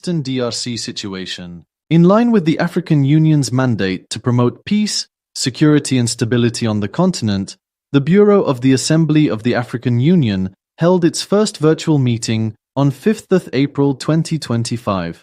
Eastern DRC situation. In line with the African Union's mandate to promote peace, security and stability on the continent, the Bureau of the Assembly of the African Union held its first virtual meeting on 5th April 2025.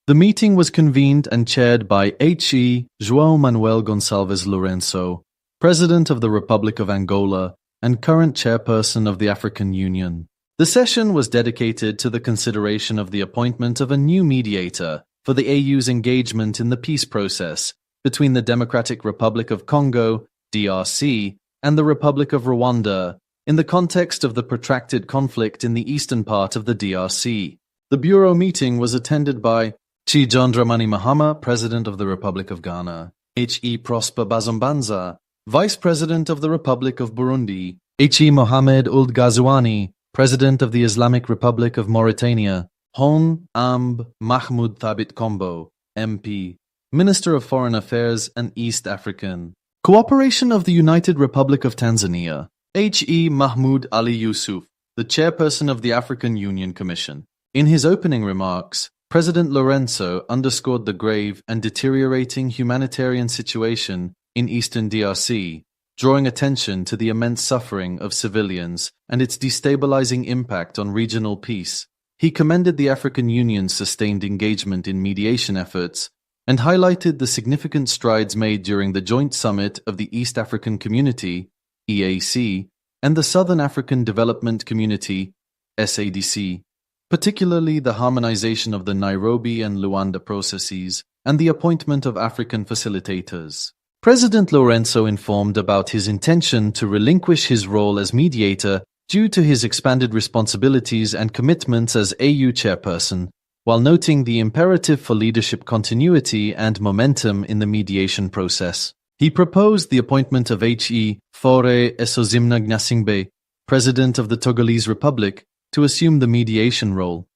The meeting was convened and chaired by H.E. João Manuel Gonçalves Lourenço, President of the Republic of Angola and current chairperson of the African Union. The session was dedicated to the consideration of the appointment of a new mediator for the AU's engagement in the peace process between the Democratic Republic of Congo, DRC, and the Republic of Rwanda in the context of the protracted conflict in the eastern part of the DRC. The Bureau meeting was attended by Chi John Dramani Mahama, President of the Republic of Ghana, H.E. Prosper Bazombanza, Vice President of the Republic of Burundi, H.E. Mohamed Ould Ghazouani, President of the Islamic Republic of Mauritania, Hon. Amb. Mahmoud Thabit Kombo, MP, Minister of Foreign Affairs and East African Cooperation of the United Republic of Tanzania, H.E. Mahmoud Ali Yusuf, the Chairperson of the African Union Commission. In his opening remarks, President Lourenço underscored the grave and deteriorating humanitarian situation in eastern DRC, drawing attention to the immense suffering of civilians and its destabilizing impact on regional peace. He commended the African Union's sustained engagement in mediation efforts and highlighted the significant strides made during the joint summit of the East African Community, EAC, and the Southern African Development Community, SADC, particularly the harmonization of the Nairobi and Luanda processes and the appointment of African facilitators. President Lourenço informed about his intention to relinquish his role as mediator due to his expanded responsibilities and commitments as AU chairperson, while noting the imperative for leadership continuity and momentum in the mediation process. He proposed the appointment of H.E. Faure Esozimna Gnassingbé, President of the Togo'S Republic, to assume the mediation role.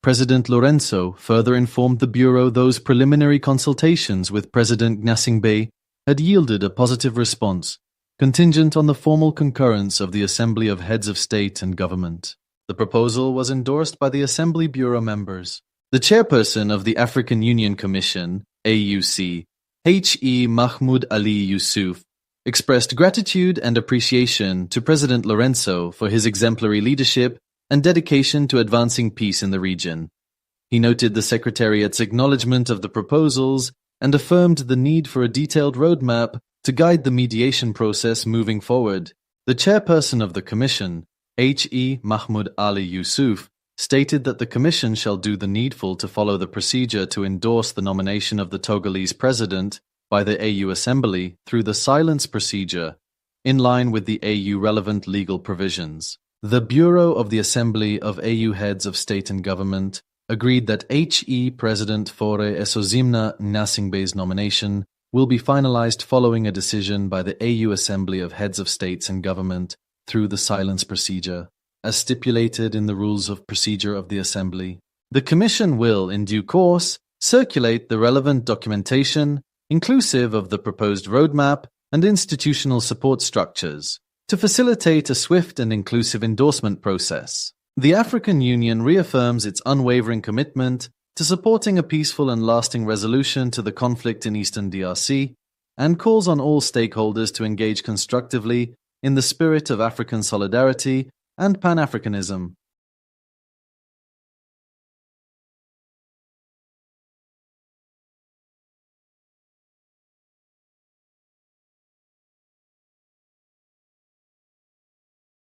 President Lourenço further informed the Bureau those preliminary consultations with President Gnassingbé had yielded a positive response, contingent on the formal concurrence of the Assembly of Heads of State and Government. The proposal was endorsed by the Assembly Bureau members. The chairperson of the African Union Commission, AUC, H.E. Mahmoud Ali Yusuf, expressed gratitude and appreciation to President Lourenço for his exemplary leadership and dedication to advancing peace in the region. He noted the Secretariat's acknowledgement of the proposals and affirmed the need for a detailed roadmap to guide the mediation process moving forward. The chairperson of the Commission, H.E. Mahmoud Ali Yusuf, stated that the Commission shall do the needful to follow the procedure to endorse the nomination of the Togolese president by the AU Assembly through the silence procedure, in line with the AU relevant legal provisions. The Bureau of the Assembly of AU Heads of State and Government agreed that H.E. President Faure Esozimna Gnassingbé's nomination will be finalized following a decision by the AU Assembly of Heads of States and Government through the silence procedure, as stipulated in the Rules of Procedure of the Assembly. The Commission will, in due course, circulate the relevant documentation, inclusive of the proposed roadmap and institutional support structures, to facilitate a swift and inclusive endorsement process. The African Union reaffirms its unwavering commitment to supporting a peaceful and lasting resolution to the conflict in eastern DRC and calls on all stakeholders to engage constructively in the spirit of African solidarity and Pan-Africanism.